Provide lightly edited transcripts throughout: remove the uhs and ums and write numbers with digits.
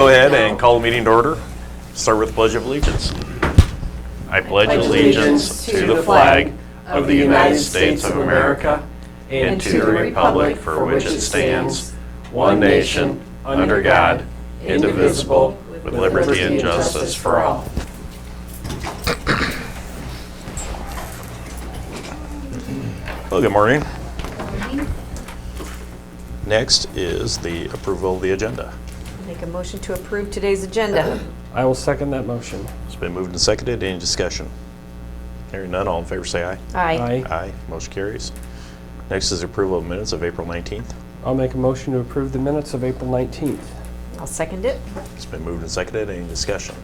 Go ahead and call the meeting to order. Start with the Pledge of Allegiance. I pledge allegiance to the flag of the United States of America and to the republic for which it stands, one nation, under God, indivisible, with liberty and justice for all. Well, good morning. Next is the approval of the agenda. Make a motion to approve today's agenda. I will second that motion. It's been moved and seconded. Any discussion? Hearing none, all in favor say aye. Aye. Aye. Motion carries. Next is approval of minutes of April 19th. I'll make a motion to approve the minutes of April 19th. I'll second it. It's been moved and seconded. Any discussion?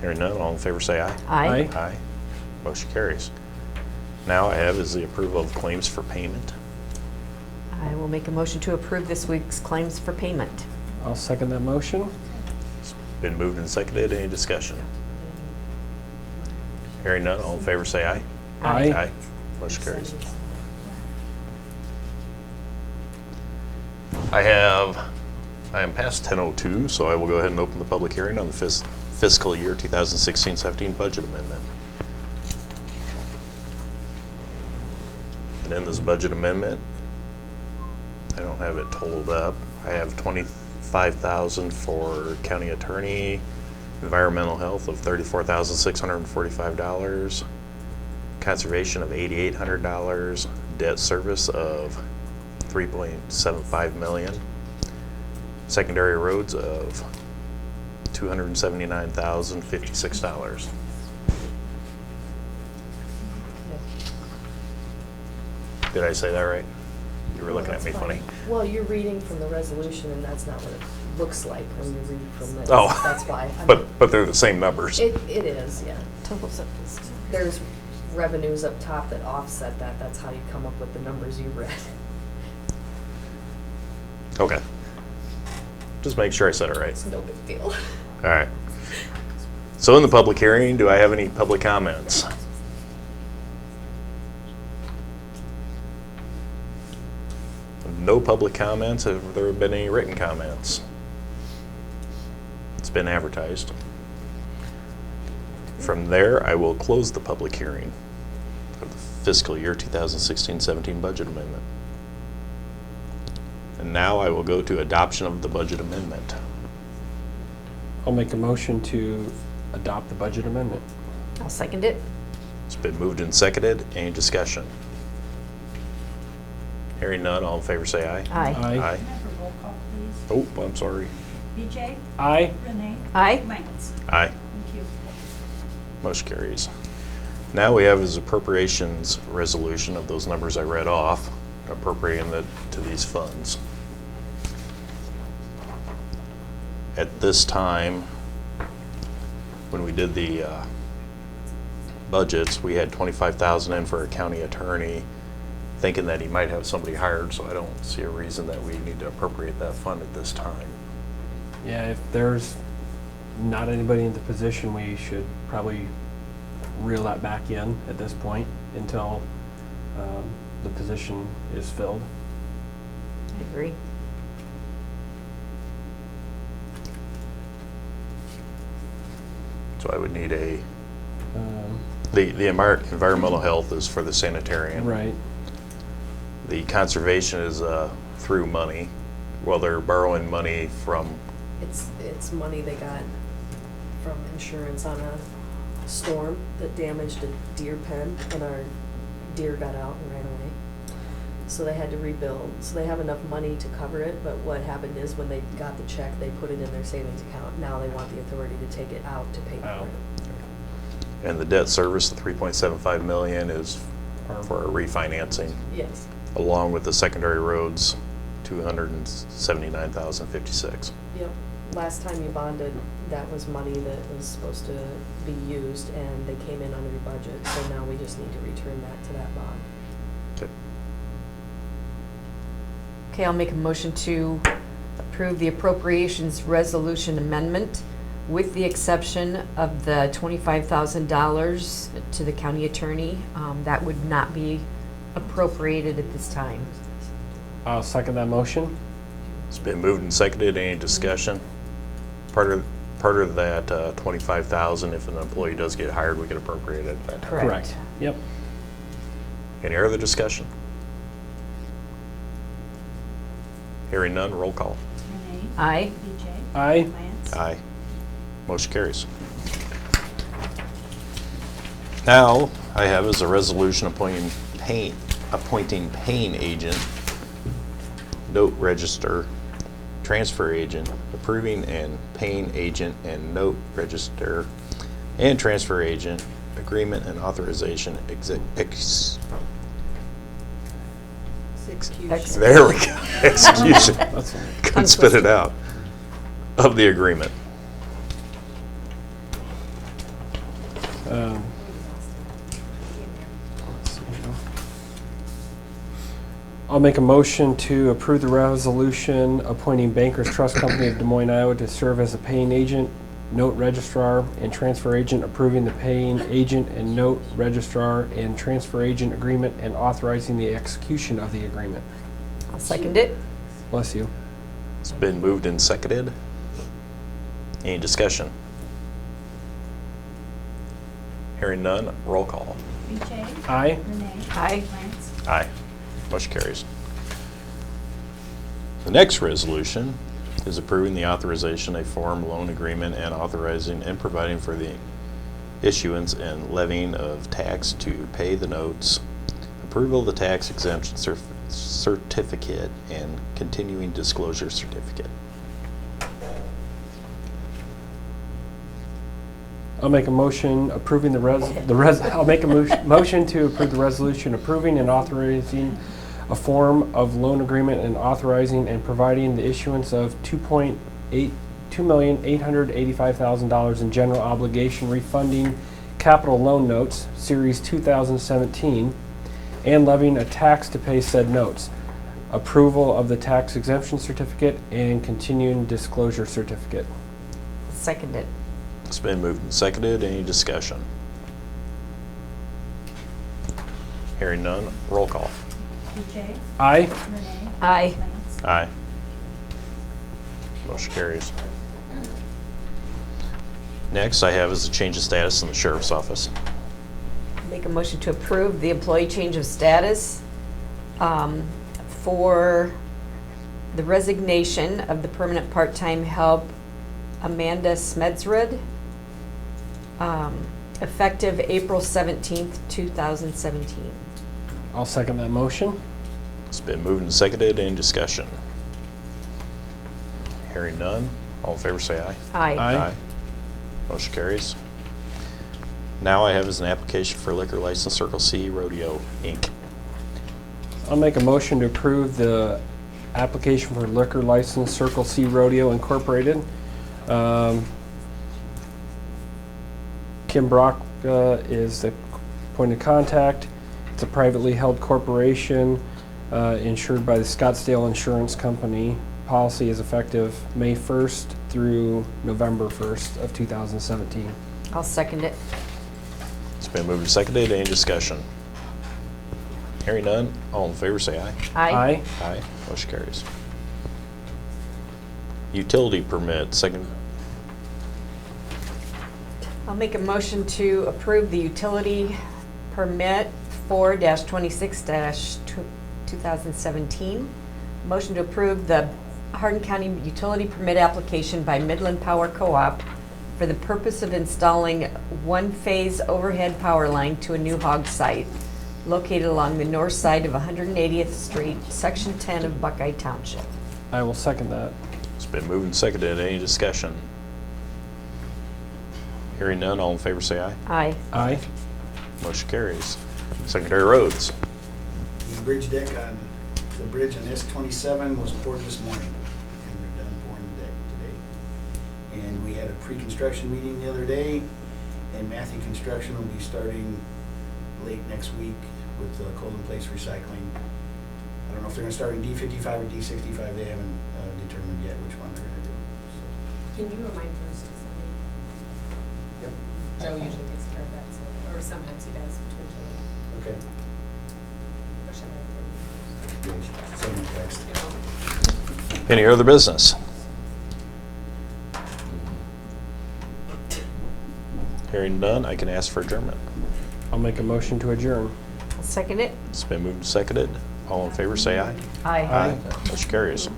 Hearing none, all in favor say aye. Aye. Aye. Motion carries. Now I have is the approval of claims for payment. I will make a motion to approve this week's claims for payment. I'll second that motion. It's been moved and seconded. Any discussion? Hearing none, all in favor say aye. Aye. Aye. Motion carries. I am past 10:02, so I will go ahead and open the public hearing on the fiscal year 2016-17 budget amendment. And in this budget amendment, I don't have it totaled up. I have $25,000 for county attorney, environmental health of $34,645, conservation of $8,800, debt service of $3.75 million, secondary roads of $279,056. Did I say that right? You were looking at me funny. Well, you're reading from the resolution, and that's not what it looks like when you read from this. Oh. That's why. But they're the same numbers. It is, yeah. Totals up. There's revenues up top that offset that. That's how you come up with the numbers you read. Okay. Just make sure I said it right. It's no big deal. All right. So in the public hearing, do I have any public comments? No public comments. Have there been any written comments? It's been advertised. From there, I will close the public hearing for the fiscal year 2016-17 budget amendment. And now I will go to adoption of the budget amendment. I'll make a motion to adopt the budget amendment. I'll second it. It's been moved and seconded. Any discussion? Hearing none, all in favor say aye. Aye. Aye. Aye. Have a roll call, please. Oh, I'm sorry. BJ? Aye. Renee? Aye. Lance? Aye. Thank you. Motion carries. Now we have is appropriations resolution of those numbers I read off, appropriating it to these funds. At this time, when we did the budgets, we had $25,000 in for a county attorney, thinking that he might have somebody hired, so I don't see a reason that we need to appropriate that fund at this time. Yeah, if there's not anybody in the position, we should probably reel that back in at this point until the position is filled. I agree. So I would need the environmental health is for the sanitarian. Right. The conservation is through money. Well, they're borrowing money from, It's money they got from insurance on a storm that damaged a deer pen, and our deer got out and ran away. So they had to rebuild. So they have enough money to cover it, but what happened is when they got the check, they put it in their savings account. Now they want the authority to take it out to pay for Oh. it. and the debt service, the $3.75 million is for refinancing, Yes. along with the secondary roads, $279,056. Yep. Last time you bonded, that was money that was supposed to be used, and they came in under budget, so now we just need to return that to that bond. Okay. Okay, I'll make a motion to approve the appropriations resolution amendment with the exception of the $25,000 to the county attorney. That would not be appropriated at this time. I'll second that motion. It's been moved and seconded. Any discussion? Part of that 25,000, if an employee does get hired, we could appropriate it at that time. Correct. Yep. Any other discussion? Hearing none, roll call. Renee? Aye. BJ? Aye. Lance? Aye. Motion carries. Now, I have is a resolution appointing paying agent, note register, transfer agent, approving and paying agent and note register, and transfer agent, agreement and authorization, Execution. there we go, execution. That's Couldn't spit it out. Of the agreement. let's see here. I'll make a motion to approve the resolution appointing Bankers Trust Company of Des Moines, Iowa to serve as a paying agent, note registrar, and transfer agent, approving the paying agent and note registrar and transfer agent agreement and authorizing the execution of the agreement. I'll second it. Bless you. It's been moved and seconded. Any discussion? Hearing none, roll call. BJ? Aye. Renee? Aye. Lance? Aye. Motion carries. The next resolution is approving the authorization of form loan agreement and authorizing and providing for the issuance and levying of tax to pay the notes, approval of the tax exemption certificate, and continuing disclosure certificate. I'll make a motion approving I'll make a motion to approve the resolution approving and authorizing a form of loan agreement and authorizing and providing the issuance of $2,885,000 in general obligation refunding capital loan notes, Series 2017, and levying a tax to pay said notes, approval of the tax exemption certificate, and continuing disclosure certificate. Second it. It's been moved and seconded. Any discussion? Hearing none, roll call. BJ? Aye. Renee? Aye. Lance? Aye. Motion carries. Next I have is a change of status in the sheriff's office. Make a motion to approve the employee change of status for the resignation of the permanent part-time help Amanda Smedsrud, effective April 17th, 2017. I'll second that motion. It's been moved and seconded. Any discussion? Hearing none, all in favor say aye. Aye. Aye. Motion carries. Now I have is an application for liquor license Circle C Rodeo, Inc. I'll make a motion to approve the application for liquor license Circle C Rodeo Incorporated. Kim Brock is the point of contact. It's a privately held corporation insured by the Scottsdale Insurance Company. Policy is effective May 1st through November 1st of 2017. I'll second it. It's been moved and seconded. Any discussion? Hearing none, all in favor say aye. Aye. Aye. Motion carries. Utility permit, second. I'll make a motion to approve the utility permit 4-26-2017. Motion to approve the Hardin County utility permit application by Midland Power Co-op for the purpose of installing one-phase overhead power line to a new hog site located along the north side of 180th Street, Section 10 of Buckeye Township. I will second that. It's been moved and seconded. Any discussion? Hearing none, all in favor say aye. Aye. Aye. Motion carries. Secondary roads. The bridge deck on, the bridge on S-27 was poured this morning, and they're done pouring the deck today. And we had a pre-construction meeting the other day, and Matthew Construction will be starting late next week with cold-in-place recycling. I don't know if they're gonna start in D55 or D65, they haven't determined yet which one they're gonna do. Can you remind first to send me? Yep. Joe usually takes care of that, so, or sometimes he does between Joe and Okay. or should I? Send me a text. Any other business? Hearing none, I can ask for adjournment. I'll make a motion to adjourn. I'll second it. It's been moved and seconded. All in favor, say aye. Aye. Motion carries.